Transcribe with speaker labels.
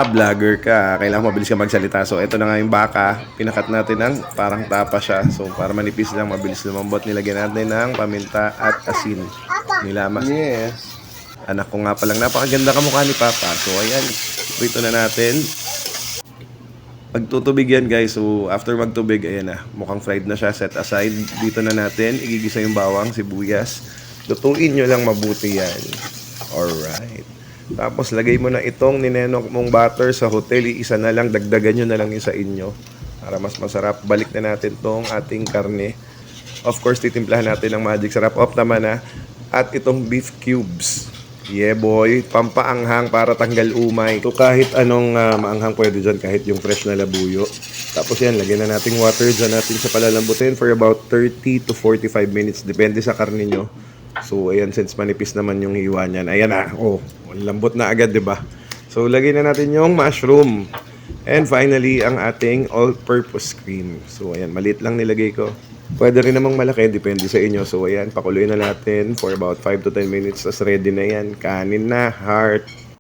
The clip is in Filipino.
Speaker 1: Vlogger ka. Kailangan mabilis ka magsalita. So, ito na nga yung baka. Pinakat natin ng parang tapa siya. So, para manipis lang, mabilis lumambot. Nilagyan natin ng paminta at asin. Nilamas. Yes. Anak ko nga palang napakaganda kamukha ni Papa. So, ayan. Prito na natin. Magtutubig yan, guys. So, after magtubig, ayan na. Mukhang fried na siya. Set aside. Dito na natin. Igigisa yung bawang, sibuyas. Lutuin nyo lang mabuti yan. Alright. Tapos lagay mo na itong ninenok mong butter sa hotel, isa na lang, dagdagan nyo na lang yung sa inyo para mas masarap. Balik na natin tong ating karne. Of course, titimplahan natin ng magic sarap off naman na. At itong beef cubes. Yeah boy, pampaanghang para tanggal umay. So kahit anong maanghang pwede dyan, kahit yung fresh na labuyo. Tapos yan, lagyan na nating water dyan natin sa palalambutin for about 30 to 45 minutes. Depende sa karne nyo. So, ayan, since manipis naman yung hiwa niyan. Ayan na, lambot na agad, 'di ba? So, lagay na natin yung mushroom. And finally, ang ating all-purpose cream. So, ayan, maliit lang nilagay ko. Pwede rin namang malaki, depende sa inyo. So, ayan, pakuluin na natin for about 5 to 10 minutes. Tapos ready na yan. Kanin na, heart.